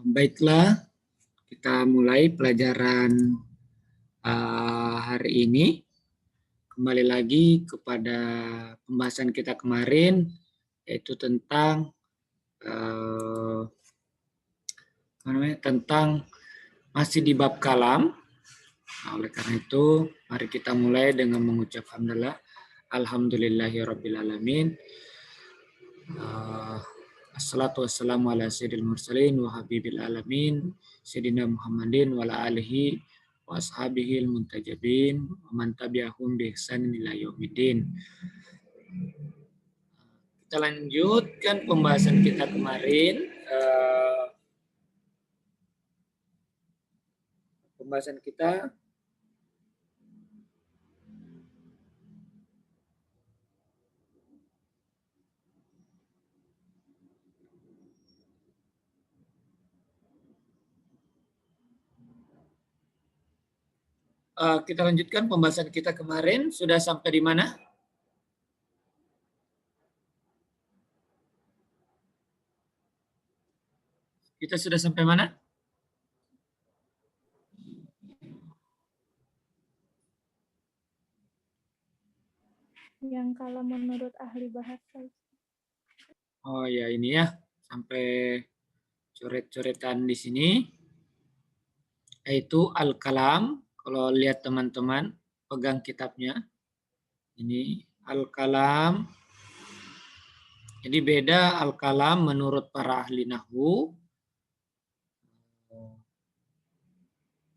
Baiklah, kita mulai pelajaran hari ini. Kembali lagi kepada pembahasan kita kemarin, yaitu tentang tentang masih di bab kalam. Nah, oleh karena itu, mari kita mulai dengan mengucap hamdalah. Alhamdulillahirrabbilalamin. Assalatu wassalamu ala sayyidil mursalin wa habibil alamin sayyidina Muhammadin wa ala alihi wa ashabihil muntajabin wa man tabi'ahum bi ihsanin ila yaumiddin. Kita lanjutkan pembahasan kita kemarin. Pembahasan kita lanjutkan pembahasan kita kemarin. Sudah sampai di mana? Kita sudah sampai mana? Yang kalau menurut ahli bahasa. Oh ya, ini ya, sampai coret-coretan di sini, yaitu al-kalam. Kalau lihat teman-teman, pegang kitabnya. Ini al-kalam. Jadi beda al-kalam menurut para ahli nahwu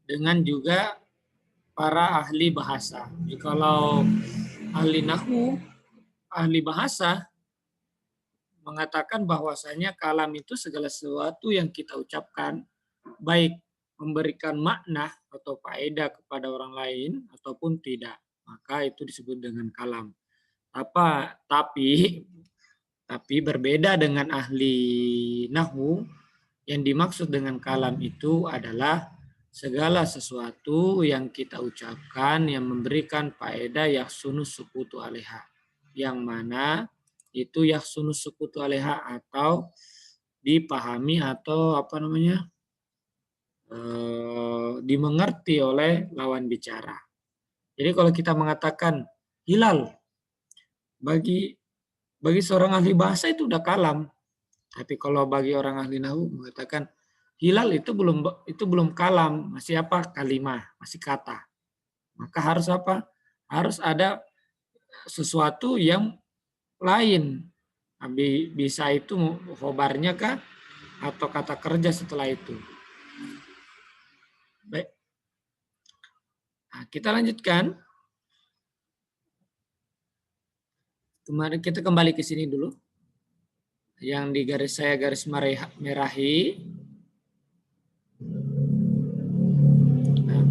dengan juga para ahli bahasa. Jadi kalau ahli nahwu, ahli bahasa mengatakan bahwasanya kalam itu segala sesuatu yang kita ucapkan, baik memberikan makna atau faedah kepada orang lain ataupun tidak, maka itu disebut dengan kalam. Tapi berbeda dengan ahli nahwu, yang dimaksud dengan kalam itu adalah segala sesuatu yang kita ucapkan yang memberikan faedah yahsunu sukutu alaiha, yang mana itu yahsunu sukutu alaiha atau dipahami atau dimengerti oleh lawan bicara. Jadi kalau kita mengatakan hilal, bagi seorang ahli bahasa itu udah kalam. Tapi kalau bagi orang ahli nahwu mengatakan hilal itu belum kalam, masih apa? Kalimah, masih kata. Maka harus apa? Harus ada sesuatu yang lain. Bisa itu khobarnya kah? Atau kata kerja setelah itu. Baik. Nah, kita lanjutkan. Kemarin kita kembali ke sini dulu. Yang di saya garis merahi. Nah,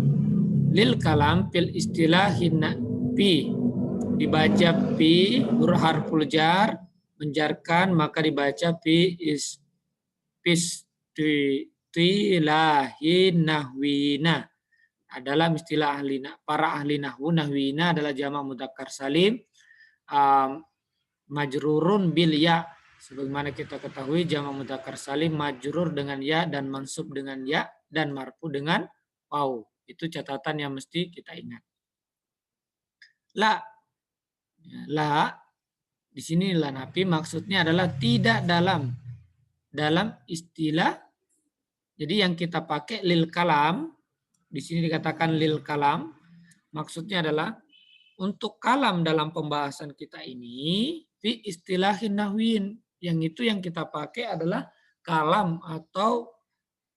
lil kalam fil istilahin pi. Dibaca pi huruf harful jar, menjarkan, maka dibaca pi istilahin nahwina. Adalah istilah para ahli nahwu. Nahwina adalah jamak mudzakkar salim, majrurun bil ya. Sebagaimana kita ketahui jamak mudzakkar salim majrur dengan ya dan mansub dengan ya dan marfu dengan waw. Itu catatan yang mesti kita ingat. La di sini la nafi maksudnya adalah tidak dalam istilah. Jadi yang kita pakai lil kalam, di sini dikatakan lil kalam, maksudnya adalah untuk kalam dalam pembahasan kita ini fi istilahin nahwin. Yang itu yang kita pakai adalah kalam atau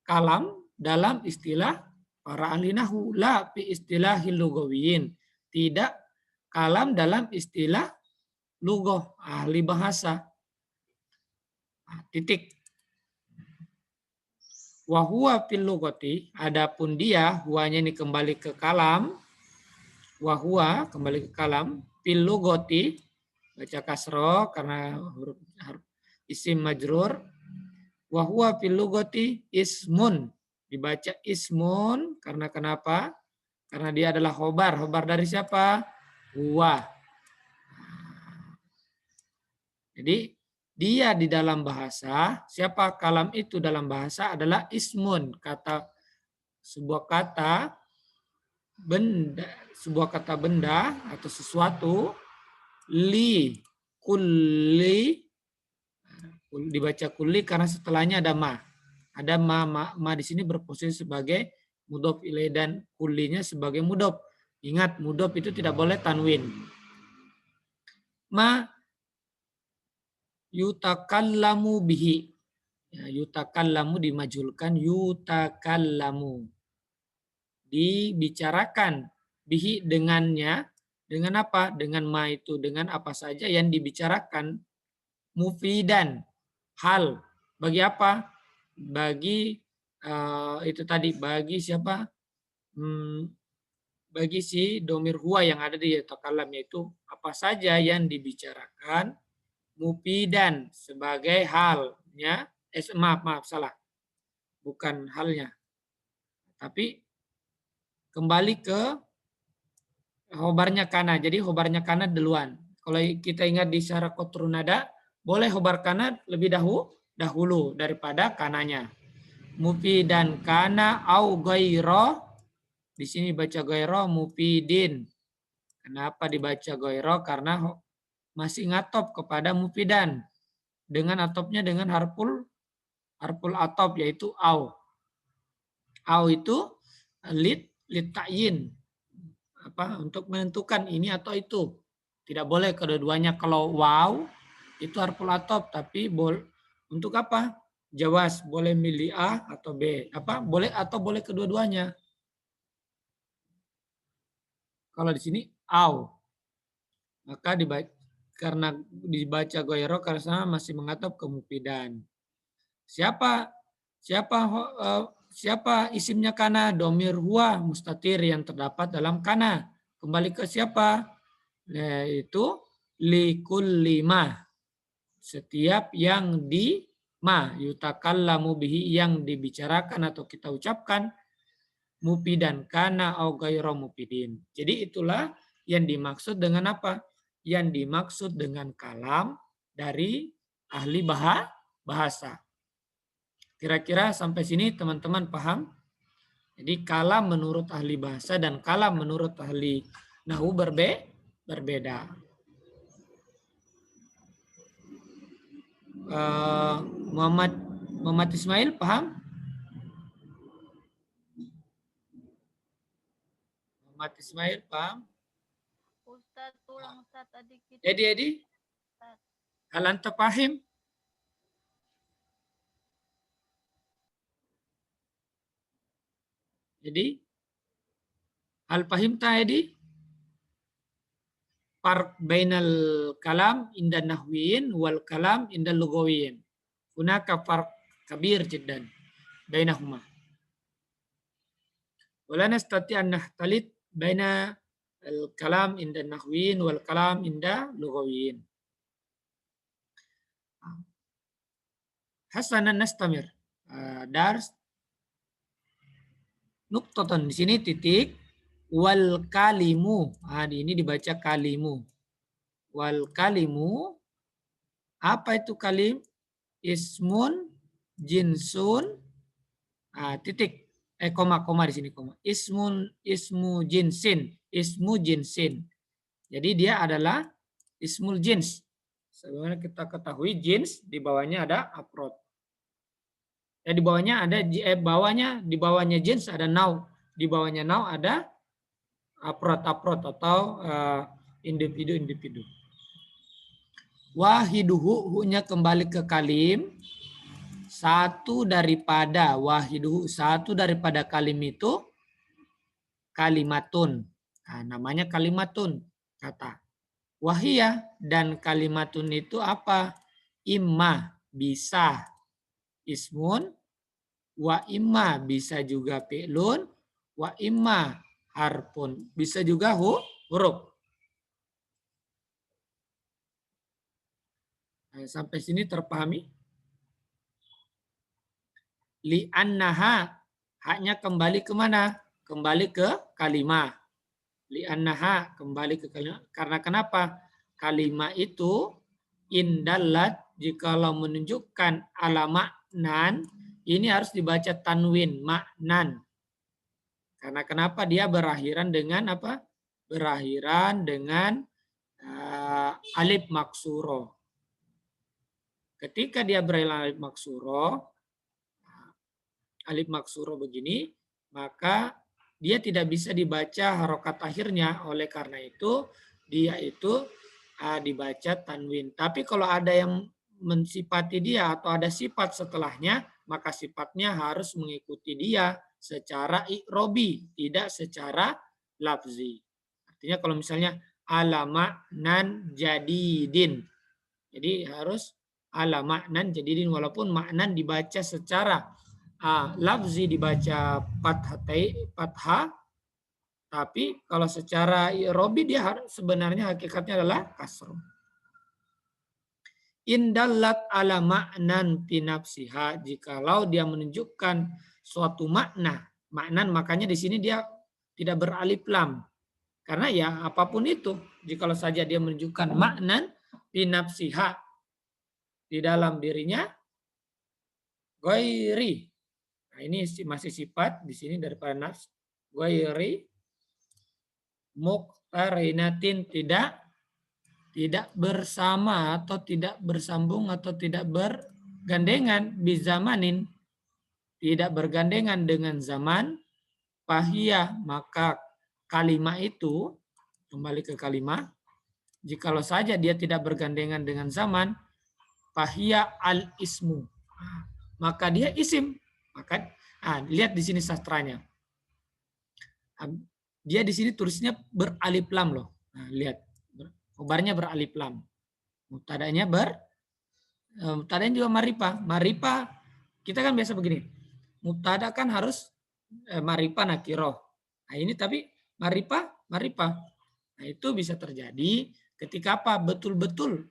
kalam dalam istilah para ahli nahwu, la fi istilahil lugawiyin. Tidak kalam dalam istilah lughah, ahli bahasa. Nah, titik. Wahuwa fil lughati, adapun dia, huanya ini kembali ke kalam. Wahuwa kembali ke kalam, fil lughati, baca kasroh karena huruf isim majrur. Wahuwa fil lughati ismun, dibaca ismun karena kenapa? Karena dia adalah khobar. Khobar dari siapa? Huwa. Jadi Dia di dalam bahasa, siapa kalam itu dalam bahasa adalah ismun, kata sebuah kata benda, sebuah kata benda atau sesuatu, li kulli, dibaca kulli karena setelahnya ada ma. Ada ma di sini berposisi sebagai mudhof ilaih dan kullinya sebagai mudhof. Ingat, mudhof itu tidak boleh tanwin. Ma yutakallamu bihi. Ya, yutakallamu dimajulkan, yutakallamu. Dibicarakan, bihi dengannya. Dengan apa? Dengan ma itu. Dengan apa saja yang dibicarakan. Mufidan. Hal. Bagi apa? Bagi itu tadi. Bagi siapa? Bagi si domir huwa yang ada di yutakalam, yaitu apa saja yang dibicarakan. Mufidan sebagai halnya, maaf salah, bukan halnya, tapi kembali ke khobarnya kana. Jadi khobarnya kana duluan. Kalau kita ingat di syarat kotrunada, boleh khobar kana lebih dahulu daripada kananya. Mufidan kana au gairo, di sini baca gairo mufidin. Kenapa dibaca gairo? Karena masih ngatop kepada mufidan. Dengan atopnya dengan harful atop, yaitu au. Au itu lit ta'yin, apa, untuk menentukan ini atau itu. Tidak boleh kedua-duanya. Kalau waw itu harful atop, tapi untuk apa? Jawas, boleh milih A atau B. Apa? Boleh atau boleh kedua-duanya. Kalau di sini au, maka karena dibaca goyro karena masih mengatop ke mufidan. Siapa isimnya kana? Domir huwa mustatir yang terdapat dalam kana. Kembali ke siapa? Yaitu likul lima. Setiap yang yutakallamu bihi, yang dibicarakan atau kita ucapkan, mufidan kana au ghairu mufidin. Jadi itulah yang dimaksud dengan apa? Yang dimaksud dengan kalam dari ahli bahasa. Kira-kira sampai sini teman-teman paham? Jadi kalam menurut ahli bahasa dan kalam menurut ahli nahwu berbeda. Muhammad Ismail paham? Muhammad Ismail paham? Ustaz, ulang Ustaz tadi kita. Edi? Hal anta pahim? Jadi, hal pahim ta Edi? Farq bainal kalam inda nahwiyin wal kalam inda lugawiyin. Hunaka farq kabir jiddan bainahuma. Wala nastati an nahtalit baina al-kalam inda nahwiyin wal kalam inda lugawiyin. Hasanan nastamir. Dars nuktatan, di sini titik, wal kalimu. Ini dibaca kalimu. Wal kalimu, apa itu kalim? Ismun jinsun, titik, koma di sini koma. Ismu jinsin. Jadi dia adalah ismul jins. Sebagaimana kita ketahui jins di bawahnya ada afrod. Di bawahnya ada di bawahnya jins ada nau, di bawahnya nau ada afrod atau individu. Wahiduhu, hu-nya kembali ke kalim, satu daripada kalim itu kalimatun. Namanya kalimatun, kata. Wahiyah, dan kalimatun itu apa? Imma, bisa ismun, wa imma bisa juga fi'lun, wa imma harfun, bisa juga huruf. Sampai sini terpahami? Li'annaha, haknya kembali ke mana? Kembali ke kalimah. Li'annaha, kembali ke kalimah. Karena kenapa? Kalimah itu Indallat jikalau menunjukkan ala maknan, ini harus dibaca tanwin maknan. Karena kenapa dia berakhiran dengan apa? Berakhiran dengan alif maksuro. Ketika dia berakhiran alif maksuro begini, maka dia tidak bisa dibaca harokat akhirnya. Oleh karena itu dia itu dibaca tanwin. Tapi kalau ada yang mensifati dia atau ada sifat setelahnya, maka sifatnya harus mengikuti dia secara i'robi, tidak secara lafzi. Artinya kalau misalnya ala maknan jadidin. Jadi harus ala maknan jadidin, walaupun maknan dibaca secara lafzi dibaca fathah, tapi kalau secara i'robi dia sebenarnya hakikatnya adalah kasroh. Indallat ala maknan pinapsiha, jikalau dia menunjukkan suatu makna. Maknan makanya di sini dia tidak beralif lam. Karena ya apapun itu, jikalau saja dia menunjukkan maknan pinapsiha di dalam dirinya, ghairi. Nah, ini masih sifat di sini daripada nafs. Ghairi muqtarinatin, tidak bersama atau tidak bersambung atau tidak bergandengan bizamanin, tidak bergandengan dengan zaman, pahiyah, maka kalimat itu, kembali ke kalimat, jikalau saja dia tidak bergandengan dengan zaman, pahiyah al ismu, maka dia isim. Maka lihat di sini sastranya, dia di sini tulisnya beralif lam loh. Nah, lihat, khobarnya beralif lam, mubtadanya mubtadanya juga maripah. Maripah kita kan biasa begini, mubtada kan harus maripah nakiroh. Nah ini tapi maripah. Nah itu bisa terjadi ketika apa? Betul-betul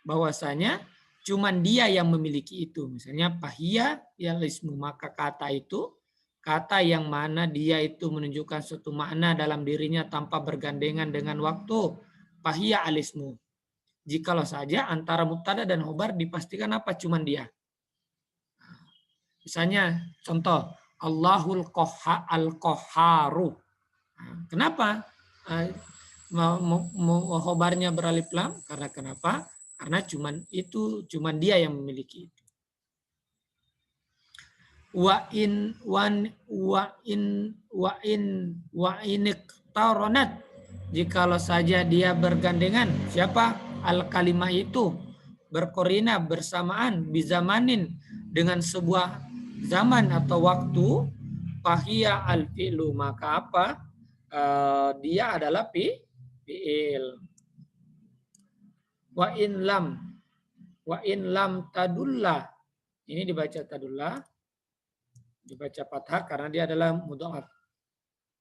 bahwasanya cuman dia yang memiliki itu. Misalnya pahiyah ya ismu, maka kata itu, kata yang mana dia itu menunjukkan suatu makna dalam dirinya tanpa bergandengan dengan waktu, pahiyah alismu. Jikalau saja antara mubtada dan khobar dipastikan apa? Cuman dia. Misalnya contoh, Allahul al-Qahharu. Kenapa khobarnya beralif lam? Karena kenapa? Karena cuman dia yang memiliki itu. Wa in iktaronat, jikalau saja dia bergandengan, siapa? Al kalimah itu berkorina bersamaan bizamanin dengan sebuah zaman atau waktu, fahiya al fi'lu, maka apa? Dia adalah fi'il. Wa in lam tadullah, ini dibaca tadullah, dibaca fathah karena dia adalah mudha'af.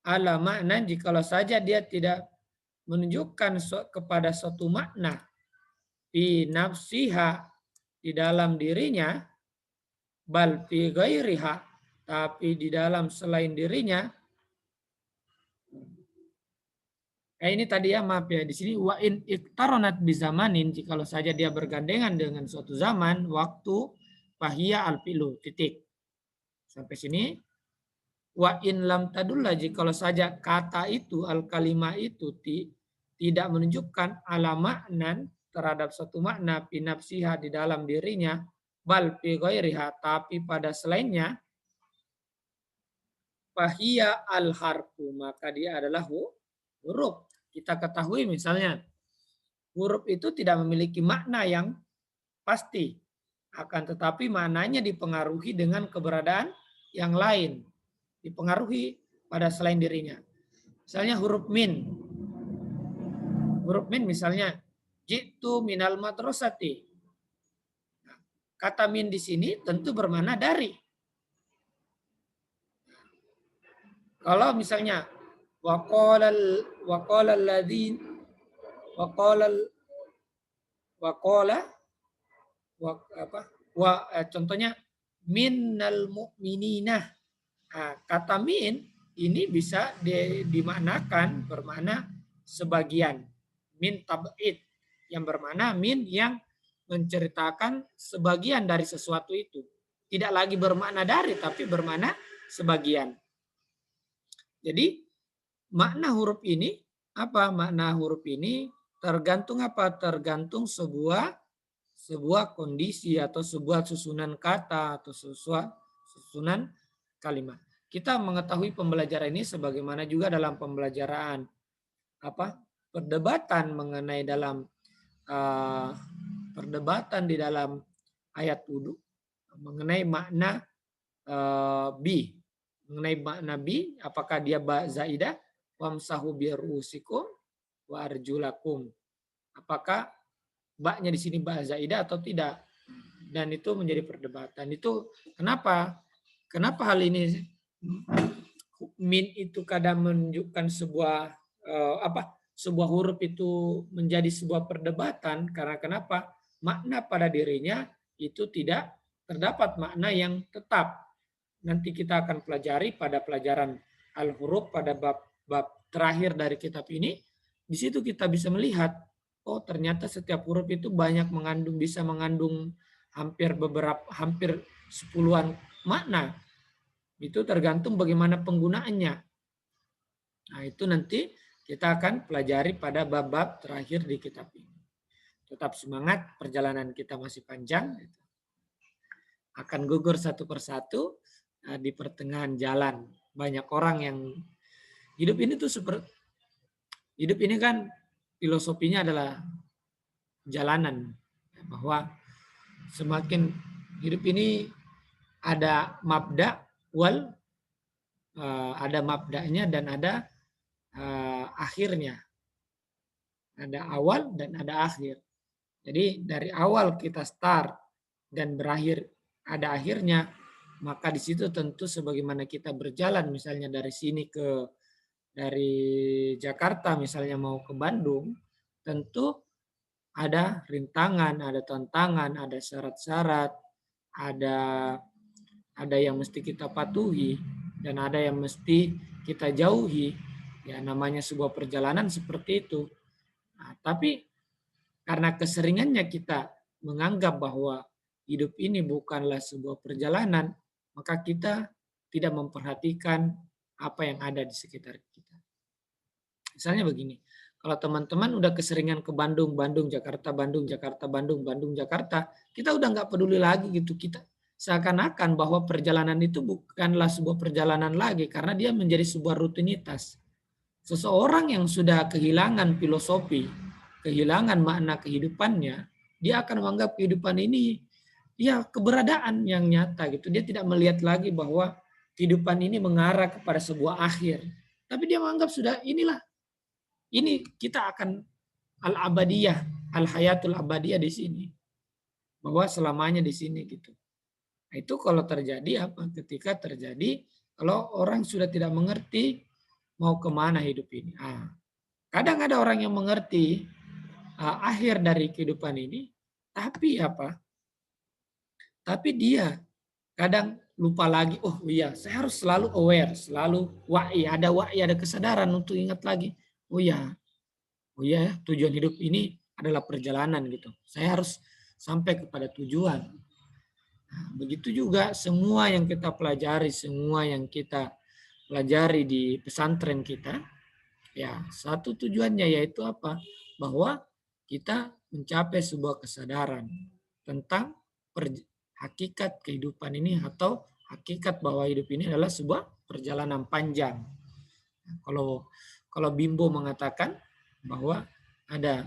Ala makna, jikalau saja dia tidak menunjukkan kepada suatu makna fi nafsiha, di dalam dirinya, bal fi ghairiha, tapi di dalam selain dirinya. Ini tadi ya, maaf ya, di sini wa in iktaronat bizamanin, jikalau saja dia bergandengan dengan suatu zaman, waktu, fahiya al-fi'lu, titik. Sampai sini. Wa in lam tadullah, jikalau saja kata itu, al-kalimah itu tidak menunjukkan ala maknan terhadap suatu makna pinapsiha di dalam dirinya, bal fi ghairiha, tapi pada selainnya, fahiya al-harfu, maka dia adalah huruf. Kita ketahui misalnya huruf itu tidak memiliki makna yang pasti, akan tetapi maknanya dipengaruhi dengan keberadaan yang lain, dipengaruhi pada selain dirinya. Misalnya huruf min. Huruf min misalnya jitu minal madrasati. Kata min di sini tentu bermakna dari. Kalau misalnya contohnya minnal mu'minina. Nah, kata min ini bisa dimaknakan bermakna sebagian. Min tab'id yang bermakna min yang menceritakan sebagian dari sesuatu itu. Tidak lagi bermakna dari, tapi bermakna sebagian. Jadi makna huruf ini apa? Makna huruf ini tergantung apa? Tergantung sebuah kondisi atau sebuah susunan kata atau susunan kalimat. Kita mengetahui pembelajaran ini sebagaimana juga dalam pembelajaran apa? Perdebatan mengenai dalam perdebatan di dalam ayat wudu mengenai makna bi, mengenai makna bi, apakah dia ba zaidah wamsahu birusikum wa arjulakum, apakah baknya di sini ba zaidah atau tidak, dan itu menjadi perdebatan. Itu kenapa hal ini min itu kadang menunjukkan sebuah sebuah huruf itu menjadi sebuah perdebatan, karena kenapa? Makna pada dirinya itu tidak terdapat makna yang tetap. Nanti kita akan pelajari pada pelajaran al-huruf pada bab terakhir dari kitab ini. Di situ kita bisa melihat, oh ternyata setiap huruf itu bisa mengandung hampir sepuluhan makna. Itu tergantung bagaimana penggunaannya. Nah, itu nanti kita akan pelajari pada bab-bab terakhir di kitab ini. Tetap semangat, perjalanan kita masih panjang. Akan gugur satu persatu di pertengahan jalan. Banyak orang yang hidup ini tuh hidup ini kan filosofinya adalah jalanan. Bahwa semakin hidup ini ada mabda ada mabdanya dan ada akhirnya. Ada awal dan ada akhir. Jadi dari awal kita start dan berakhir ada akhirnya, maka di situ tentu sebagaimana kita berjalan misalnya dari Jakarta misalnya mau ke Bandung, tentu ada rintangan, ada tantangan, ada syarat-syarat, ada yang mesti kita patuhi dan ada yang mesti kita jauhi. Ya namanya sebuah perjalanan seperti itu. Nah, tapi karena keseringannya kita menganggap bahwa hidup ini bukanlah sebuah perjalanan, maka kita tidak memperhatikan apa yang ada di sekitar kita. Misalnya begini, kalau teman-teman udah keseringan ke Bandung, Jakarta, Bandung, Jakarta, kita udah nggak peduli lagi gitu. Kita seakan-akan bahwa perjalanan itu bukanlah sebuah perjalanan lagi karena dia menjadi sebuah rutinitas. Seseorang yang sudah kehilangan filosofi, kehilangan makna kehidupannya, dia akan menganggap kehidupan ini ya keberadaan yang nyata gitu. Dia tidak melihat lagi bahwa kehidupan ini mengarah kepada sebuah akhir. Tapi dia menganggap sudah ini kita akan al-abadiyah, al-hayatul abadiyah di sini. Bahwa selamanya di sini gitu. Nah, itu kalau terjadi apa? Ketika terjadi kalau orang sudah tidak mengerti mau kemana hidup ini. Kadang ada orang yang mengerti akhir dari kehidupan ini, tapi apa? Tapi dia kadang lupa lagi. Oh iya, saya harus selalu aware, selalu wa'i, ada kesadaran untuk ingat lagi. Oh iya, tujuan hidup ini adalah perjalanan gitu. Saya harus sampai kepada tujuan. Nah, begitu juga semua yang kita pelajari, semua yang kita pelajari di pesantren kita, ya satu tujuannya yaitu apa? Bahwa kita mencapai sebuah kesadaran tentang hakikat kehidupan ini atau hakikat bahwa hidup ini adalah sebuah perjalanan panjang. Kalau Bimbo mengatakan bahwa ada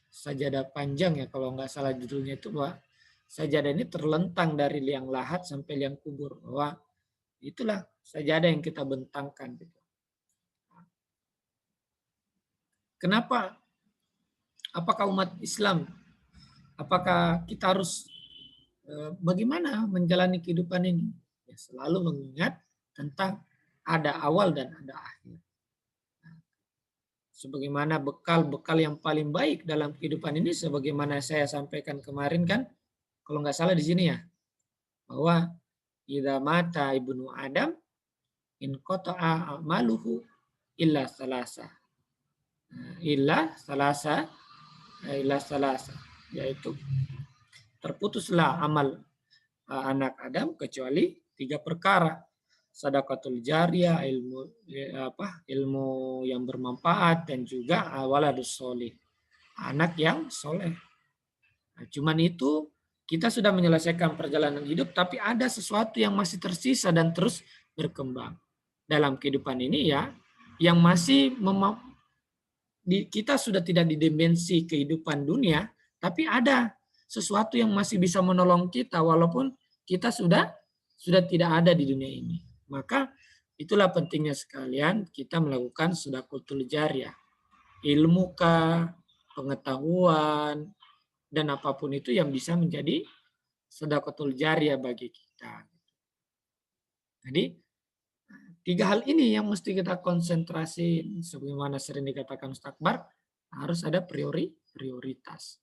sajadah panjang ya kalau nggak salah judulnya itu, bahwa sajadah ini terlentang dari liang lahat sampai liang kubur, bahwa itulah sajadah yang kita bentangkan gitu. Kenapa? Apakah umat Islam? Apakah kita harus bagaimana menjalani kehidupan ini? Ya, selalu mengingat tentang ada awal dan ada akhir. Sebagaimana bekal yang paling baik dalam kehidupan ini, sebagaimana saya sampaikan kemarin kan, kalau nggak salah di sini ya, bahwa idza mata ibnu Adam in qata'a amaluhu illa salasa. Illa salasa, yaitu terputuslah amal anak Adam kecuali 3 perkara. Sadaqatul jariyah, ilmu yang bermanfaat, dan juga waladus sholih, anak yang soleh. Nah, cuman itu kita sudah menyelesaikan perjalanan hidup, tapi ada sesuatu yang masih tersisa dan terus berkembang dalam kehidupan ini ya, yang masih kita sudah tidak di dimensi kehidupan dunia, tapi ada sesuatu yang masih bisa menolong kita walaupun kita sudah tidak ada di dunia ini. Maka itulah pentingnya sekalian kita melakukan sedekahul jariyah. Ilmu kah, pengetahuan, dan apapun itu yang bisa menjadi sedekahul jariyah bagi kita. Jadi 3 hal ini yang mesti kita konsentrasi, sebagaimana sering dikatakan Ustaz Akbar, harus ada prioritas.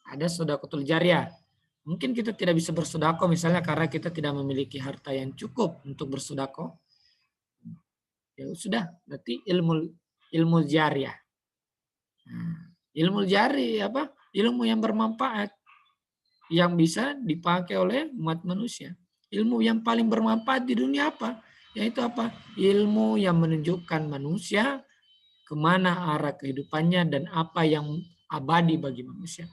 Ada sedekahul jariyah. Mungkin kita tidak bisa bersedekah misalnya karena kita tidak memiliki harta yang cukup untuk bersedekah. Ya sudah, berarti ilmu jariyah. Nah, ilmu jariyah apa? Ilmu yang bermanfaat yang bisa dipakai oleh umat manusia. Ilmu yang paling bermanfaat di dunia apa? Yaitu apa? Ilmu yang menunjukkan manusia kemana arah kehidupannya dan apa yang abadi bagi manusia.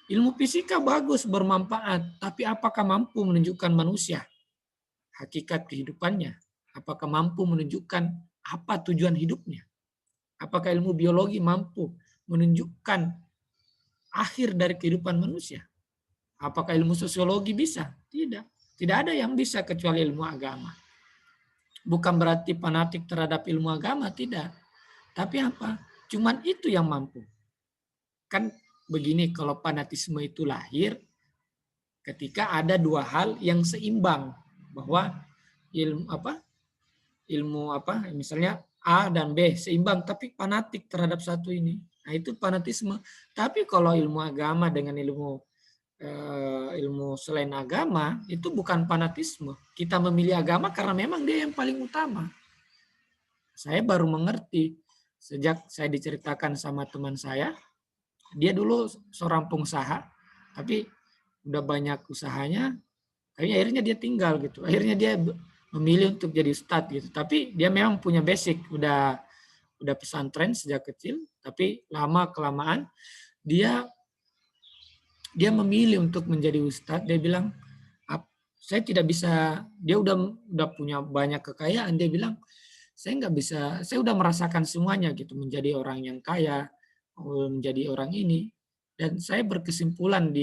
Ilmu fisika bagus, bermanfaat, tapi apakah mampu menunjukkan manusia hakikat kehidupannya? Apakah mampu menunjukkan apa tujuan hidupnya? Apakah ilmu biologi mampu menunjukkan akhir dari kehidupan manusia? Apakah ilmu sosiologi bisa? Tidak. Tidak ada yang bisa kecuali ilmu agama. Bukan berarti fanatik terhadap ilmu agama, tidak. Tapi apa? Cuman itu yang mampu. Kan begini, kalau fanatisme itu lahir ketika ada 2 hal yang seimbang, bahwa ilmu misalnya A dan B seimbang tapi fanatik terhadap satu ini. Nah, itu fanatisme. Tapi kalau ilmu agama dengan ilmu selain agama itu bukan fanatisme. Kita memilih agama karena memang dia yang paling utama. Saya baru mengerti sejak saya diceritakan sama teman saya. Dia dulu seorang pengusaha, tapi udah banyak usahanya, tapi akhirnya dia tinggal gitu. Akhirnya dia memilih untuk jadi ustadz gitu. Tapi dia memang punya basic, udah pesantren sejak kecil, tapi lama kelamaan dia memilih untuk menjadi ustadz. Dia bilang, saya tidak bisa. Dia udah punya banyak kekayaan. Dia bilang, saya nggak bisa. Saya udah merasakan semuanya gitu, menjadi orang yang kaya, menjadi orang ini. Dan saya berkesimpulan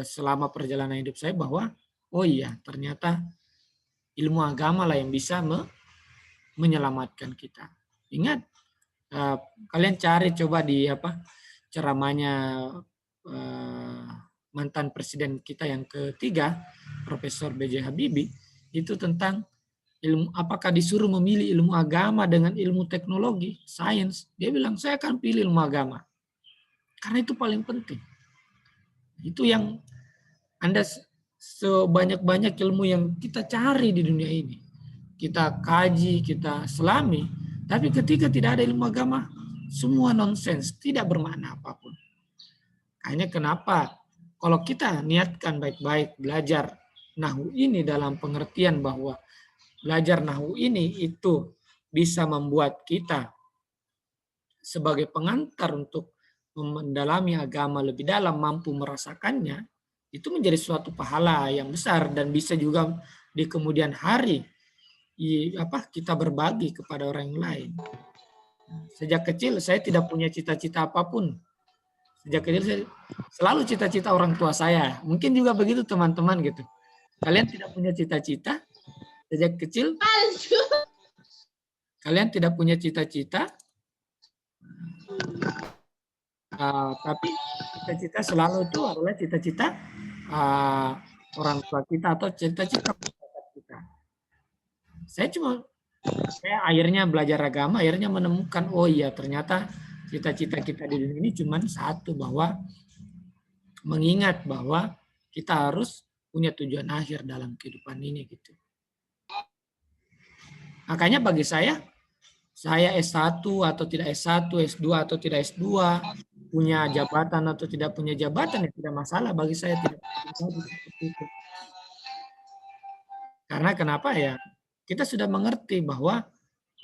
selama perjalanan hidup saya bahwa oh iya, ternyata ilmu agama lah yang bisa menyelamatkan kita. Ingat, kalian cari coba di ceramahnya mantan presiden kita yang ketiga, Profesor B.J. Habibie, itu tentang ilmu, apakah disuruh memilih ilmu agama dengan ilmu teknologi, sains. Dia bilang, saya akan pilih ilmu agama. Karena itu paling penting. Itu yang Anda sebanyak-banyak ilmu yang kita cari di dunia ini. Kita kaji, kita selami. Tapi ketika tidak ada ilmu agama, semua nonsens, tidak bermakna apapun. Hanya kenapa? Kalau kita niatkan baik-baik belajar nahwu ini dalam pengertian bahwa belajar nahwu ini itu bisa membuat kita sebagai pengantar untuk mendalami agama lebih dalam, mampu merasakannya, itu menjadi suatu pahala yang besar dan bisa juga di kemudian hari kita berbagi kepada orang lain. Sejak kecil saya tidak punya cita-cita apapun. Sejak kecil saya selalu cita-cita orang tua saya. Mungkin juga begitu teman-teman gitu. Kalian tidak punya cita-cita sejak kecil? Kalian tidak punya cita-cita? Tapi cita-cita selalu itu adalah cita-cita orang tua kita atau cita-cita masyarakat kita. Saya akhirnya belajar agama, akhirnya menemukan oh iya ternyata cita-cita kita di dunia ini cuma satu, bahwa mengingat bahwa kita harus punya tujuan akhir dalam kehidupan ini gitu. Makanya bagi saya S1 atau tidak S1, S2 atau tidak S2, punya jabatan atau tidak punya jabatan, ya tidak masalah bagi saya. Tidak. Jadi seperti itu. Karena kenapa ya? Kita sudah mengerti bahwa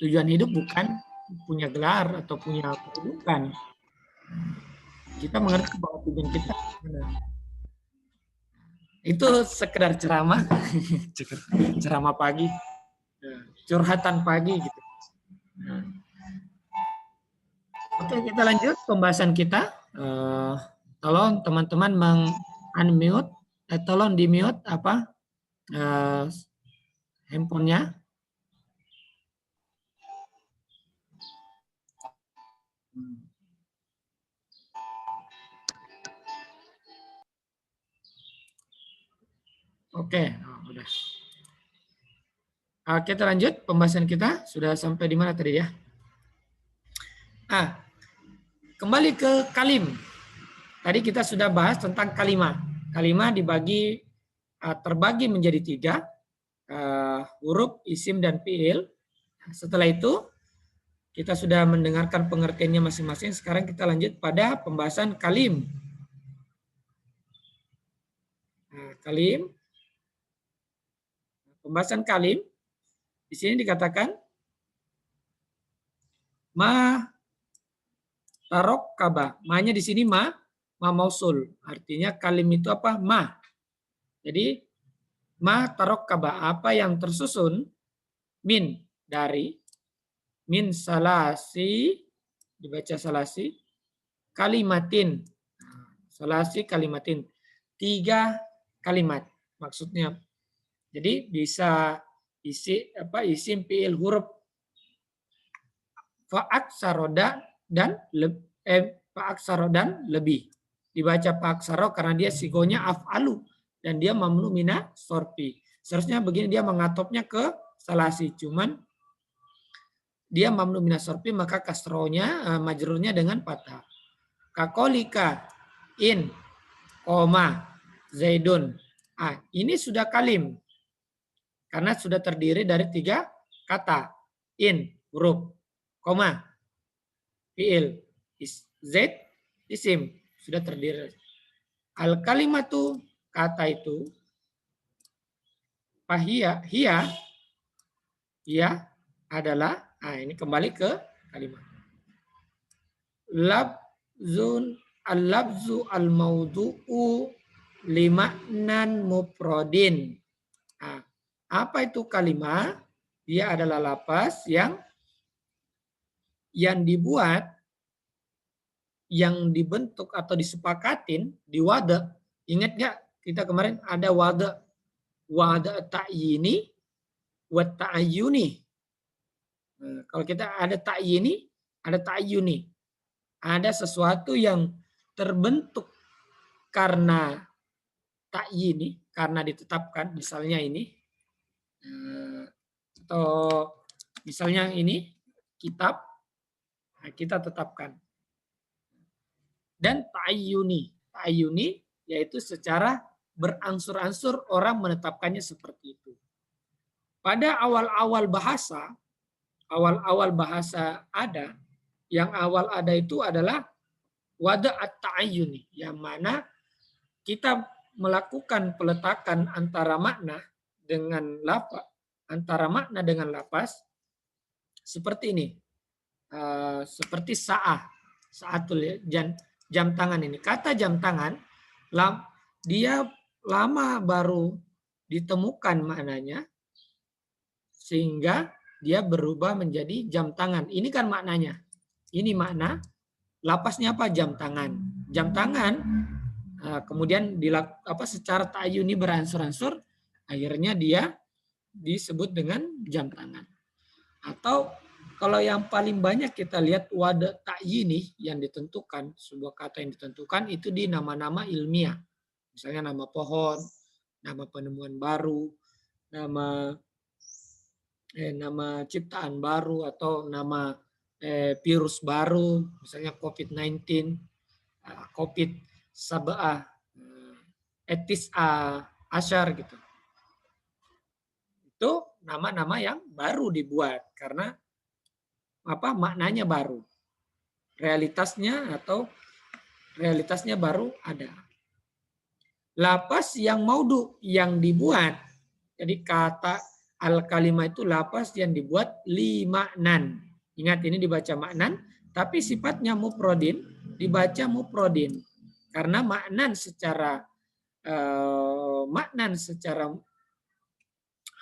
tujuan hidup bukan punya gelar atau punya kedudukan. Kita mengerti bahwa tujuan kita itu sekedar ceramah, ceramah pagi, curhatan pagi gitu. Oke, kita lanjut pembahasan kita. Tolong teman-teman meng-unmute, tolong di-mute apa handphonenya. Oke, udah. Kita lanjut pembahasan kita. Sudah sampai di mana tadi ya? Kembali ke kalim. Tadi kita sudah bahas tentang kalimah. Kalimah terbagi menjadi 3, huruf, isim, dan fiil. Setelah itu kita sudah mendengarkan pengertiannya masing-masing. Sekarang kita lanjut pada pembahasan kalim. Kalim. Pembahasan kalim di sini dikatakan ma tarok kaba. Ma-nya di sini ma mausul. Artinya kalim itu apa? Ma. Jadi ma tarok kaba, apa yang tersusun min dari, min salasi, dibaca salasi, kalimatin. Salasi kalimatin. 3 kalimat maksudnya. Jadi bisa isim fiil huruf fa'aksaroda dan fa'aksaro dan lebih. Dibaca fa'aksaro karena dia sigonya af'alu dan dia mamnu mina sorfi. Seharusnya begini, dia mengatopnya ke salasi, cuman dia mamnu mina sorfi, maka kasronya majrurnya dengan fathah. Kakolika in koma zaidun. Ini sudah kalim karena sudah terdiri dari 3 kata. In huruf, koma fiil, zaid isim, sudah terdiri. Al kalimatu, kata itu, fahia, hiya adalah, ini kembali ke kalimat. Labzun al-labzu al-maudu'u lima'nan mufrodin. Apa itu kalimah? Dia adalah lapas yang dibuat, yang dibentuk atau disepakatin di wada. Ingat nggak kita kemarin ada wada ta'yini wa ta'ayyuni. Kalau kita ada ta'yini, ada ta'ayyuni. Ada sesuatu yang terbentuk karena ta'yini, karena ditetapkan, misalnya ini, atau misalnya ini kitab, kita tetapkan. Dan ta'ayyuni yaitu secara berangsur-angsur orang menetapkannya seperti itu. Pada awal-awal bahasa ada, yang awal ada itu adalah wada at-ta'ayyuni, yang mana kita melakukan peletakan antara makna dengan lafaz, seperti ini. Seperti sa'atul jam tangan ini. Kata jam tangan, dia lama baru ditemukan maknanya, sehingga dia berubah menjadi jam tangan. Ini kan maknanya. Ini makna. Lapasnya apa? Jam tangan. Jam tangan kemudian secara ta'ayyuni beransur-ansur, akhirnya dia disebut dengan jam tangan. Atau kalau yang paling banyak kita lihat wada ta'yini yang ditentukan, sebuah kata yang ditentukan itu di nama-nama ilmiah. Misalnya nama pohon, nama penemuan baru, nama ciptaan baru, atau nama virus baru, misalnya COVID-19, COVID-sab'ah, etis'a asyar gitu. Itu nama-nama yang baru dibuat karena maknanya baru. Realitasnya baru ada. Lapas yang maudu, yang dibuat. Jadi kata al-kalimah itu lapas yang dibuat limaknan. Ingat ini dibaca maknan, tapi sifatnya mufrodin, dibaca mufrodin. Karena maknan secara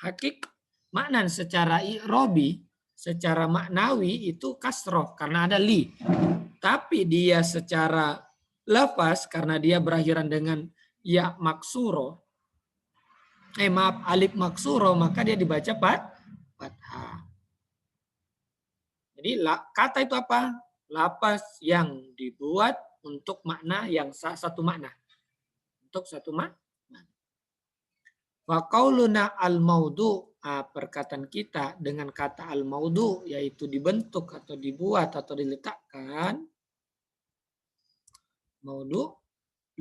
hakik, maknan secara i'robi, secara maknawi itu kasroh karena ada li. Tapi dia secara lafaz karena dia berakhiran dengan ya maksuro, alif maksuro, maka dia dibaca fathah. Jadi kata itu apa? Lafaz yang dibuat untuk makna yang satu makna. Untuk satu makna. Wa qauluna al-maudu, perkataan kita dengan kata al-maudu yaitu dibentuk atau dibuat atau diletakkan. Maudu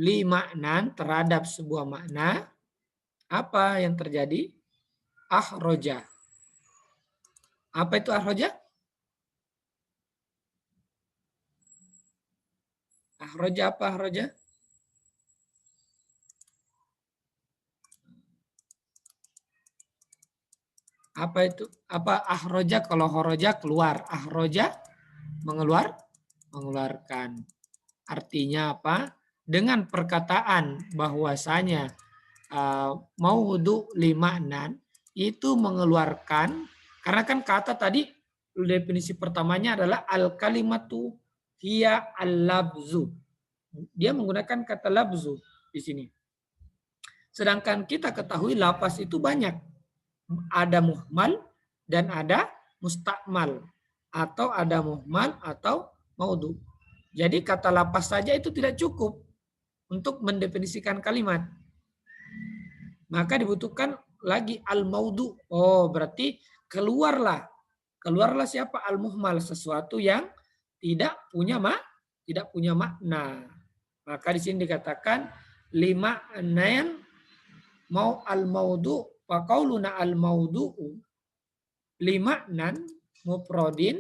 li maknan terhadap sebuah makna. Apa yang terjadi? Ahroja. Apa itu ahroja? Ahroja apa ahroja? Apa itu? Apa ahroja? Kalau horoja keluar, ahroja mengeluarkan. Artinya apa? Dengan perkataan bahwasanya maudu limaknan itu mengeluarkan, karena kan kata tadi definisi pertamanya adalah al kalimatu hiya al labzu. Dia menggunakan kata labzu di sini. Sedangkan kita ketahui lapas itu banyak. Ada muhmal dan ada mustakmal. Atau ada muhmal atau maudu. Jadi kata lapas saja itu tidak cukup untuk mendefinisikan kalimat. Maka dibutuhkan lagi al-maudu. Oh, berarti keluarlah. Keluarlah siapa? Al-muhmal, sesuatu yang tidak punya makna. Maka di sini dikatakan lima anan mau al-maudu wa qauluna al-maudu'u limaknan mufrodin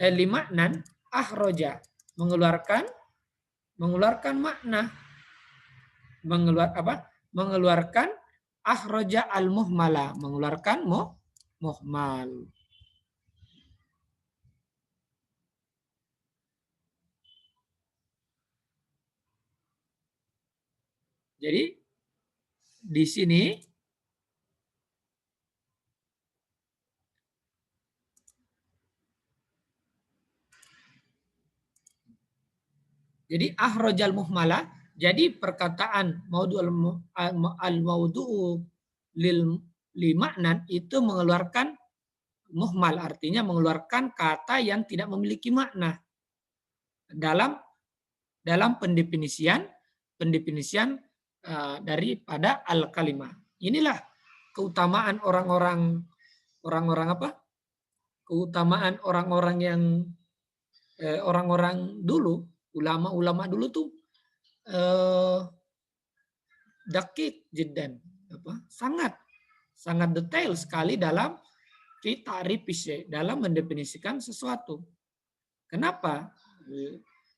limaknan ahroja, mengeluarkan makna, mengeluarkan ahroja al-muhmala, mengeluarkan muhmal. Jadi di sini jadi ahrojal muhmala, jadi perkataan maudu al-maudu'u li maknan itu mengeluarkan muhmal, artinya mengeluarkan kata yang tidak memiliki makna dalam pendefinisian daripada al-kalimah. Inilah keutamaan orang-orang apa? Keutamaan orang-orang yang orang-orang dulu, ulama-ulama dulu tuh dakik jiddan, sangat detail sekali dalam dalam mendefinisikan sesuatu. Kenapa?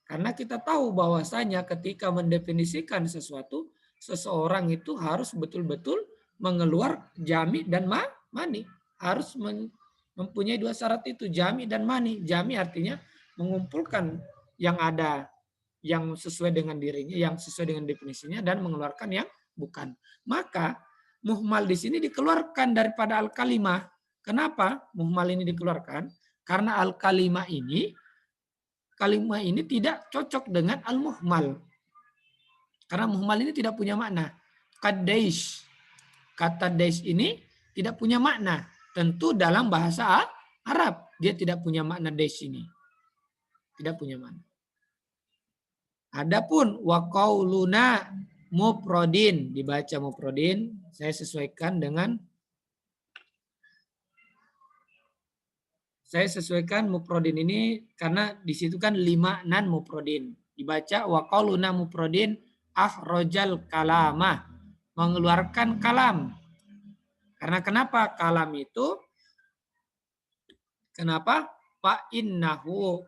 Karena kita tahu bahwasanya ketika mendefinisikan sesuatu, seseorang itu harus betul-betul mengeluar jami dan mani. Harus mempunyai dua syarat itu, jami dan mani. Jami artinya mengumpulkan yang ada, yang sesuai dengan dirinya, yang sesuai dengan definisinya, dan mengeluarkan yang bukan. Maka muhmal di sini dikeluarkan daripada al-kalimah. Kenapa muhmal ini dikeluarkan? Karena al-kalimah ini tidak cocok dengan al-muhmal. Karena muhmal ini tidak punya makna. Kadaish. Kata daish ini tidak punya makna. Tentu dalam bahasa Arab dia tidak punya makna daish ini. Tidak punya makna. Adapun wa qauluna mufrodin, dibaca mufrodin, saya sesuaikan mufrodin ini karena di situ kan lima nan mufrodin. Dibaca wa qauluna mufrodin ahrojal kalamah, mengeluarkan kalam. Karena kenapa kalam itu? Kenapa? Fa innahu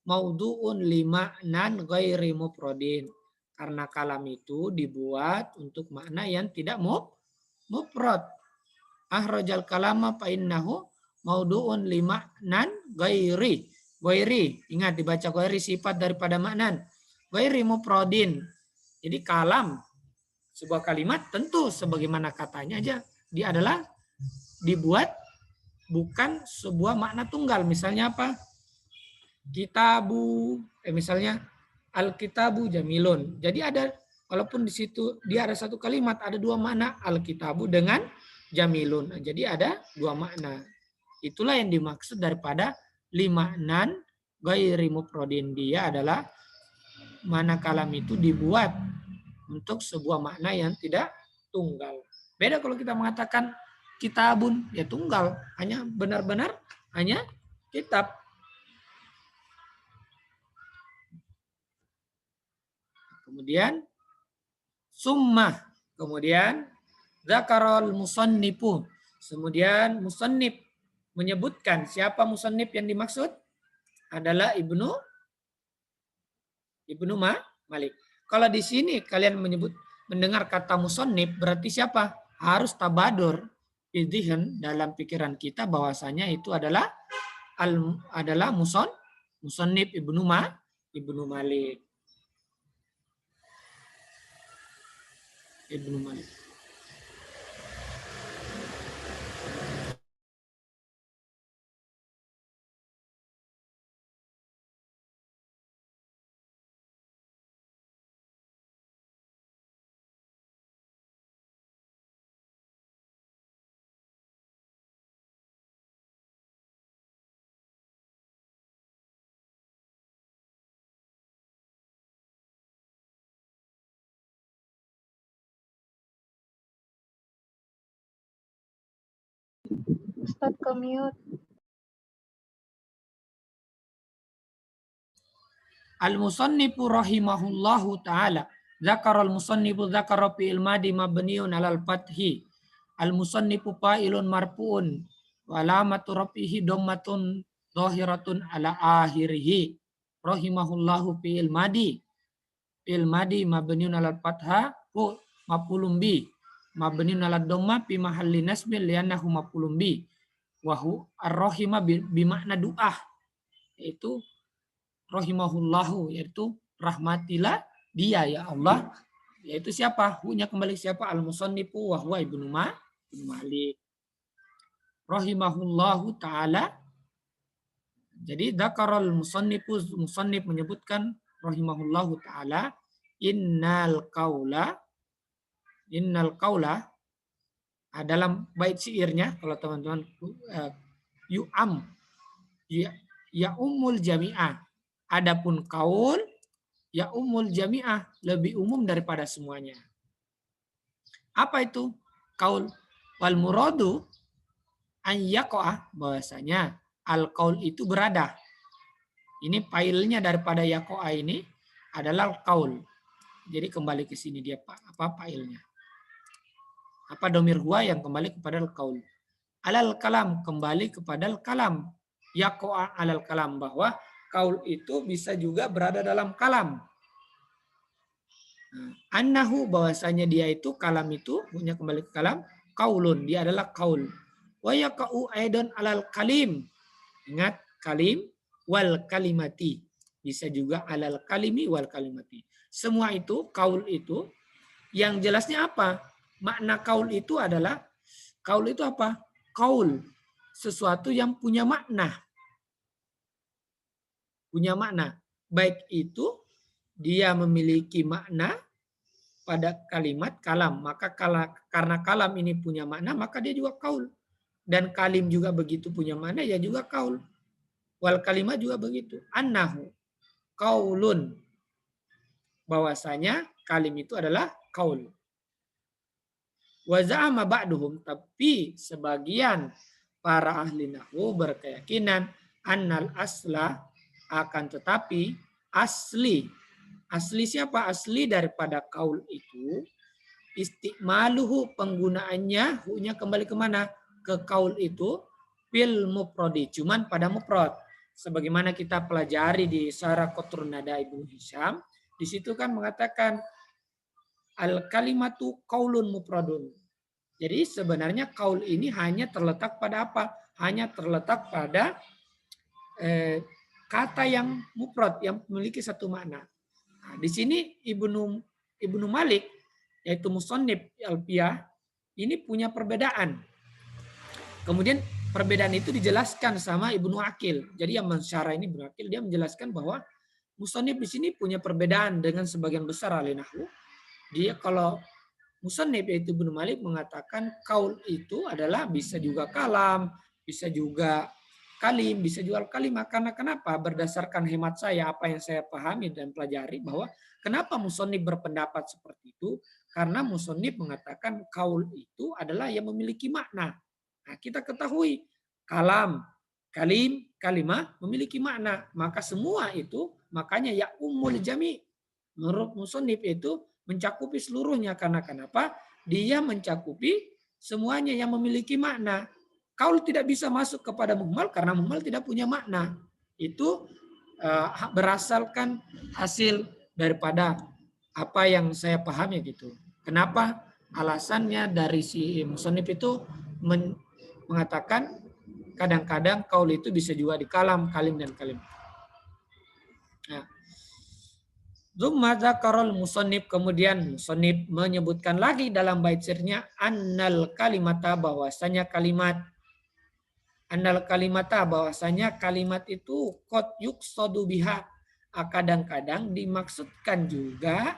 maudu'un lima nan ghairi mufrodin. Karena kalam itu dibuat untuk makna yang tidak mufrad. Ahrajal kalama fa innahu maudu'un limaknan ghairi. Ghairi, ingat dibaca ghairi sifat daripada maknan. Ghairi mufradin. Jadi kalam sebuah kalimat tentu sebagaimana katanya aja dia adalah dibuat bukan sebuah makna tunggal. Misalnya apa? Kitabu, misalnya al-kitabu jamilun. Jadi ada walaupun di situ dia ada satu kalimat ada dua makna al-kitabu dengan jamilun. Jadi ada dua makna. Itulah yang dimaksud daripada limaknan ghairi mufradin. Dia adalah mana kalam itu dibuat untuk sebuah makna yang tidak tunggal. Beda kalau kita mengatakan kitabun, ya tunggal, hanya benar-benar hanya kitab. Kemudian summah, kemudian zakarul musannifu. Kemudian musannif menyebutkan siapa musannif yang dimaksud adalah Ibnu Malik. Kalau di sini kalian mendengar kata musannif berarti siapa? Harus tabadur idhihan dalam pikiran kita bahwasanya itu adalah musannif Ibnu Malik. Ibnu Malik. Ustadz ke mute. Al-musannifu rahimahullahu ta'ala. Zakar al-musannifu zakara fi'il madi mabniun alal fathi. Al-musannifu fa'ilun marfu'un. Wa alamatu rafihi dhammatun zahiratun ala akhirih. Rahimahullahu fi'il madi. Fi'il madi mabniun alal fatha hu maf'ulun bi. Mabniun alal dhamma fi mahalli nasbin li'annahu maf'ulun bi. Wa hu ar-rahima bi makna du'ah. Yaitu rahimahullahu, yaitu rahmatilah dia ya Allah, yaitu siapa? Hunya kembali siapa? Al-musannifu wa huwa Ibnu Malik. Rahimahullahu ta'ala. Jadi dzakarul musannif menyebutkan rahimahullahu ta'ala innal qaula dalam bait syairnya kalau teman-teman ya umul jami'ah. Adapun kaul ya umul jami'ah, lebih umum daripada semuanya. Apa itu? Kaul wal muradu an yaqa'ah, bahwasanya al kaul itu berada. Ini failnya daripada yaqa'ah ini adalah kaul. Jadi kembali ke sini dia apa failnya? Apa domir huwa yang kembali kepada al kaul. Alal kalam, kembali kepada al kalam. Yaqa'ah alal kalam, bahwa kaul itu bisa juga berada dalam kalam. Annahu, bahwasanya dia itu kalam itu punya kembali ke kalam, kaulun, dia adalah kaul. Wa yaqa'u aidan alal kalim. Ingat kalim wal kalimati. Bisa juga alal kalimi wal kalimati. Semua itu kaul itu yang jelasnya apa? Makna kaul itu adalah kaul itu apa? Kaul sesuatu yang punya makna. Punya makna. Baik itu dia memiliki makna pada kalimat kalam. Maka karena kalam ini punya makna, maka dia juga kaul. Dan kalim juga begitu punya makna, ya juga kaul. Wal kalimat juga begitu. Annahu kaulun. Bahwasanya kalim itu adalah kaul. Wa za'ama ba'duhum, tapi sebagian para ahli nahwu berkeyakinan annal asla, akan tetapi asli siapa? Asli daripada kaul itu istimaluhu, penggunaannya hunya kembali kemana? Ke kaul itu fil mufradi, cuman pada mufrad. Sebagaimana kita pelajari di Syarah Qatrun Nada Ibnu Hisham, Di situ kan mengatakan al kalimatu qaulun mufradun. Jadi sebenarnya kaul ini hanya terletak pada apa? Hanya terletak pada kata yang mufrad yang memiliki satu makna. Nah, di sini Ibnu Malik yaitu musannif Alfiyah ini punya perbedaan. Kemudian perbedaan itu dijelaskan sama Ibnu Aqil. Jadi yang mensyarah ini Ibnu Aqil dia menjelaskan bahwa musannif di sini punya perbedaan dengan sebagian besar ahli nahwu. Dia kalau musannif yaitu Ibnu Malik mengatakan kaul itu adalah bisa juga kalam, bisa juga kalim, bisa juga kalimah. Karena kenapa? Berdasarkan hemat saya, apa yang saya pahami dan pelajari bahwa kenapa musannif berpendapat seperti itu? Karena musannif mengatakan kaul itu adalah yang memiliki makna. Nah, kita ketahui kalam, kalim, kalimah memiliki makna. Maka semua itu makanya ya umul jami. Menurut musannif itu mencakupi seluruhnya. Karena kenapa? Dia mencakupi semuanya yang memiliki makna. Kaul tidak bisa masuk kepada muhmal karena muhmal tidak punya makna. Itu berasalkan hasil daripada apa yang saya pahami gitu. Kenapa? Alasannya dari si musannif itu mengatakan kadang-kadang kaul itu bisa juga di kalam, kalim dan kalim. Nah, Zumma dzakarul musannif, kemudian musannif menyebutkan lagi dalam bait syairnya annal kalimata, bahwasanya kalimat annal kalimata, bahwasanya kalimat itu qad yuqsadu biha, kadang-kadang dimaksudkan juga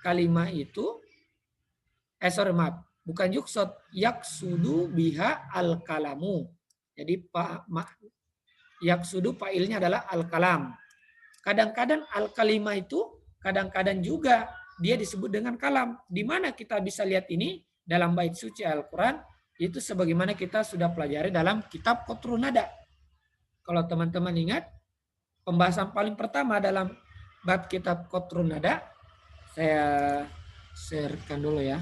kalimat itu maaf, bukan yuqsad, yaksudu biha al kalamu. Jadi yaksudu failnya adalah al kalam. Kadang-kadang al kalimah itu kadang-kadang juga dia disebut dengan kalam. Di mana kita bisa lihat ini dalam bait suci Al-Quran, itu sebagaimana kita sudah pelajari dalam kitab Qatrun Nada. Kalau teman-teman ingat, pembahasan paling pertama dalam bab kitab Qatrun Nada, saya sharekan dulu ya.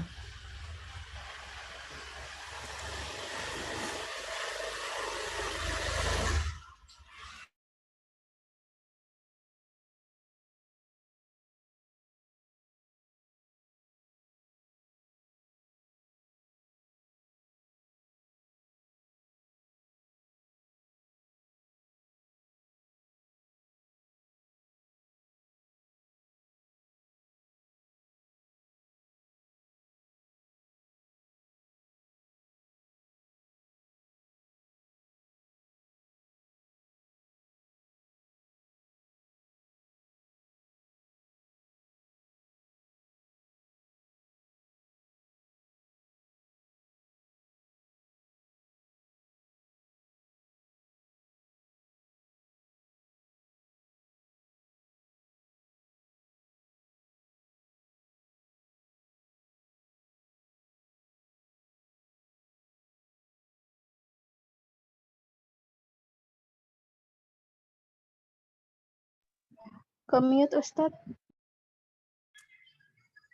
Ke-mute Ustadz.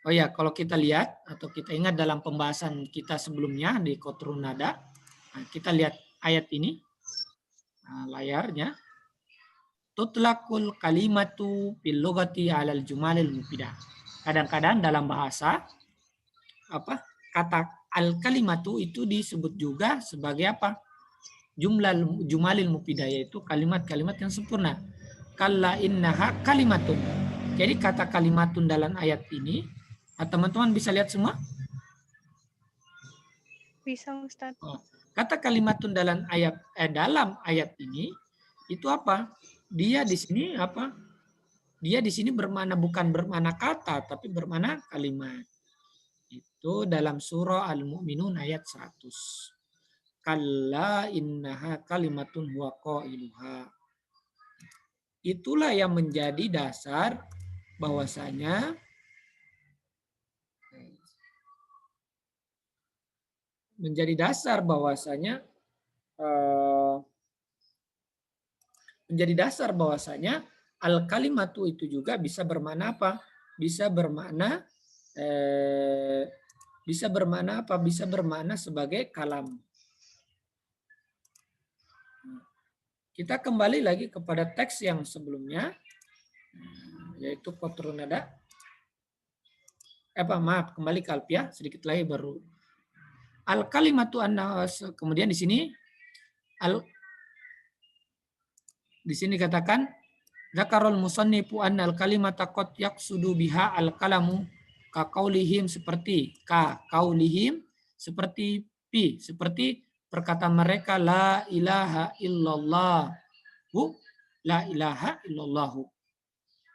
Oh ya, kalau kita lihat atau kita ingat dalam pembahasan kita sebelumnya di Qatrun Nada, kita lihat ayat ini, layarnya. Tutlaqul kalimatu fil lughati 'alal jumalil mufidah. Kadang-kadang dalam bahasa kata al kalimatu itu disebut juga sebagai apa? Jumlah jumalil mufidah, yaitu kalimat-kalimat yang sempurna. Kalla innaha kalimatun. Jadi kata kalimatun dalam ayat ini, teman-teman bisa lihat semua? Bisa Ustadz. Kata kalimatun dalam ayat ini itu apa? Dia di sini apa? Dia di sini bermakna bukan bermakna kata tapi bermakna kalimat. Itu dalam surah Al-Mu'minun ayat 100. Kalla innaha kalimatun huwa qailuha. Itulah yang menjadi dasar bahwasanya al kalimatu itu juga bisa bermakna apa? Bisa bermakna Bisa bermakna sebagai kalam. Kita kembali lagi kepada teks yang sebelumnya, yaitu Qatrun Nada. Maaf, kembali ke Alfiah sedikit lagi baru. Al kalimatu kemudian di sini di sini katakan Zakarul musannifu annal kalimata qad yaqsudu biha al kalamu ka qaulihim seperti seperti perkataan mereka la ilaha illallah la ilaha illallahu.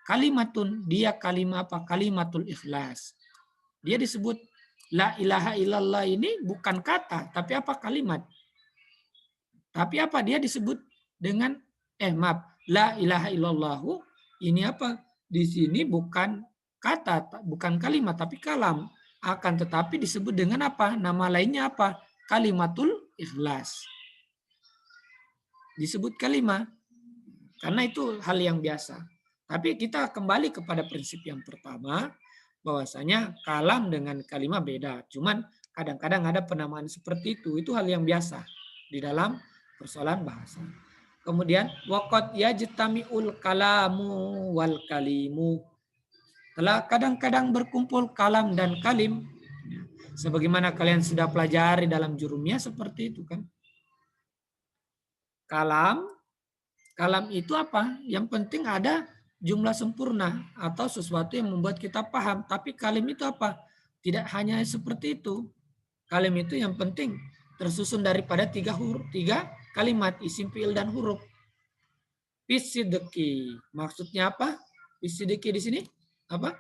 Kalimatun, dia kalimat apa? Kalimatul ikhlas. Dia disebut la ilaha illallah ini bukan kata, tapi apa? Kalimat. Tapi apa? Dia disebut dengan la ilaha illallahu ini apa? Di sini bukan kata, bukan kalimat, tapi kalam. Akan tetapi disebut dengan apa? Nama lainnya apa? Kalimatul ikhlas. Disebut kalimat. Karena itu hal yang biasa. Tapi kita kembali kepada prinsip yang pertama, bahwasanya kalam dengan kalimat beda. Cuman kadang-kadang ada penamaan seperti itu. Itu hal yang biasa di dalam persoalan bahasa. Kemudian waqad yajtami'ul kalamu wal kalimu. Telah kadang-kadang berkumpul kalam dan kalim. Sebagaimana kalian sudah pelajari dalam jurumiyah seperti itu kan. Kalam itu apa? Yang penting ada jumlah sempurna atau sesuatu yang membuat kita paham. Tapi kalim itu apa? Tidak hanya seperti itu. Kalim itu yang penting tersusun daripada tiga kalimat, isim, fiil, dan huruf. Fisidiki. Maksudnya apa? Fisidiki di sini apa?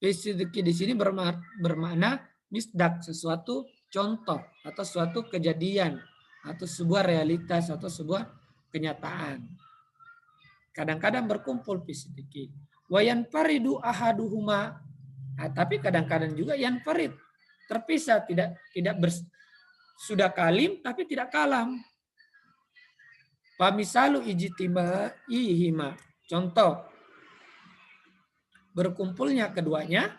Fisidiki di sini bermakna misdak, sesuatu contoh atau suatu kejadian atau sebuah realitas atau sebuah kenyataan. Kadang-kadang berkumpul fisidiki. Wayan faridu ahaduhuma. Tapi kadang-kadang juga yan farid, terpisah, tidak sudah kalim tapi tidak kalam. Pamisalu ijtimaihima. Contoh berkumpulnya keduanya.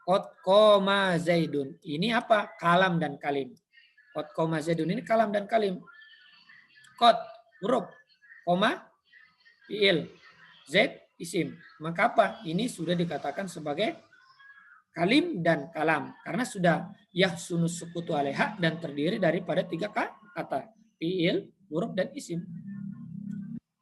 Qad qoma Zaidun. Ini apa? Kalam dan kalim. Qad qoma Zaidun ini kalam dan kalim. Qad huruf, koma fiil, Zaid isim. Maka apa? Ini sudah dikatakan sebagai kalim dan kalam karena sudah yahsunus sukutu alaiha dan terdiri daripada tiga kata, fiil, huruf, dan isim.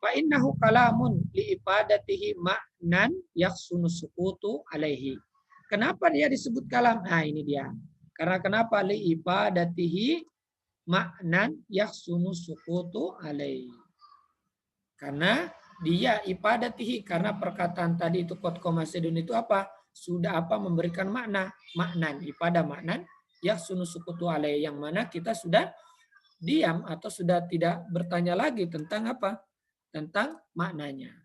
Fa innahu kalamun li ibadatihi ma'nan yahsunus sukutu alaihi. Kenapa dia disebut kalam? Nah, ini dia. Karena kenapa? Li ibadatihi ma'nan yahsunus sukutu alaihi. Karena dia ibadatihi, karena perkataan tadi itu qad qoma Zaidun itu apa? Sudah apa? Memberikan maknan, ibadah maknan yahsunus sukutu alaihi, yang mana kita sudah diam atau sudah tidak bertanya lagi tentang apa? Tentang maknanya.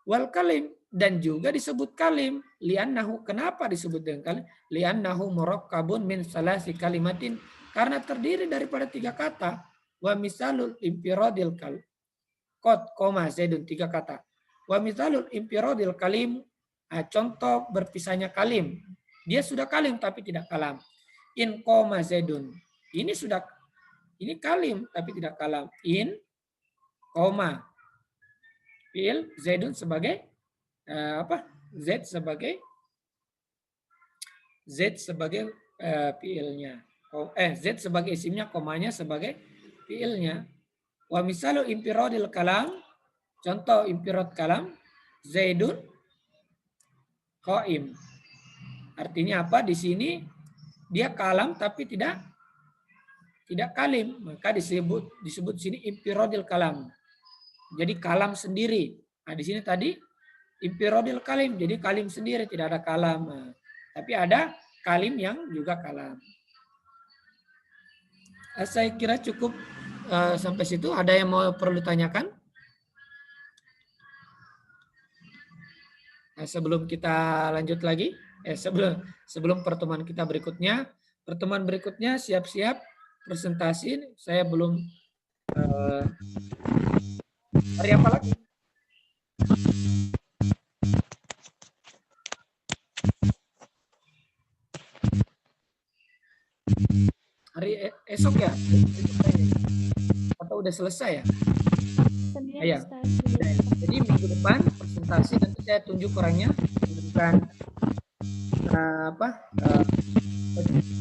Wal kalim, dan juga disebut kalim. Li'annahu, kenapa disebut dengan kalim? Li'annahu murakkabun min salasi kalimatin, karena terdiri daripada tiga kata. Wa misalul infiradil kalim. Qad qoma Zaidun, tiga kata. Wa misalul infiradil kalim, contoh berpisahnya kalim. Dia sudah kalim tapi tidak kalam. In qoma Zaidun. Ini kalim tapi tidak kalam. In koma fiil, Zaidun sebagai Z sebagai fiilnya. Z sebagai isimnya, komanya sebagai fiilnya. Wa misalu infiradil kalam, contoh infirad kalam, Zaidun qaim. Artinya apa? Di sini dia kalam tapi tidak kalim, maka disebut sini infiradil kalam. Jadi kalam sendiri. Nah, di sini tadi infiradil kalim, jadi kalim sendiri, tidak ada kalam. Nah, tapi ada kalim yang juga kalam. Saya kira cukup sampai situ. Ada yang mau perlu tanyakan? Nah, sebelum kita lanjut lagi, sebelum pertemuan kita berikutnya, siap-siap presentasi. Saya belum hari apa lagi? Hari esok ya? Atau udah selesai ya? Senin, Iya. Ustaz. Jadi minggu depan presentasi nanti saya tunjuk orangnya dengan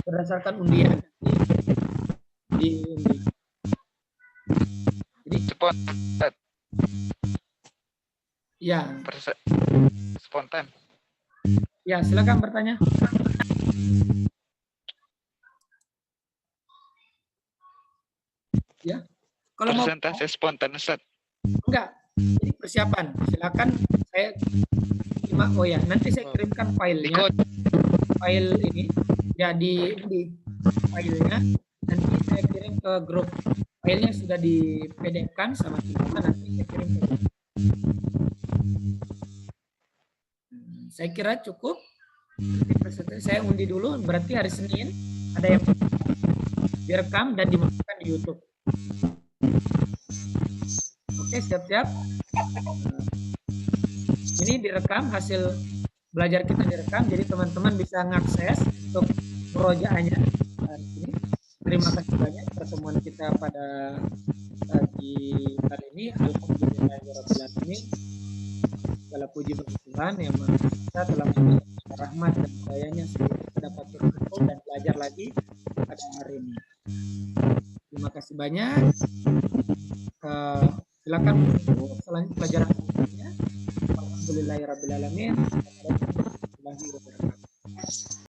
berdasarkan undian di undi. Jadi ya. Spontan. Ya, silakan bertanya. Ya. Kalau mau persentase spontan, Ustaz. Enggak. Ini persiapan. Silakan saya simak. Oh ya, nanti saya kirimkan filenya. File ini jadi di filenya nanti saya kirim ke grup. Filenya sudah di PDF-kan sama kita, nanti saya kirim ke grup. Saya kira cukup. Saya undi dulu, berarti hari Senin ada yang direkam dan dimasukkan di YouTube. Oke, siap-siap. Ini direkam, hasil belajar kita direkam, jadi teman-teman bisa mengakses untuk murojaahnya. Terima kasih banyak pertemuan kita pada pagi hari ini. Alhamdulillahirobbilalamin. Segala puji bagi Tuhan yang Maha Esa telah memberikan rahmat dan hidayahnya sehingga kita dapat berkumpul dan belajar lagi pada hari ini. Terima kasih banyak. Silakan menunggu selanjutnya pelajaran selanjutnya. Alhamdulillahirobbilalamin.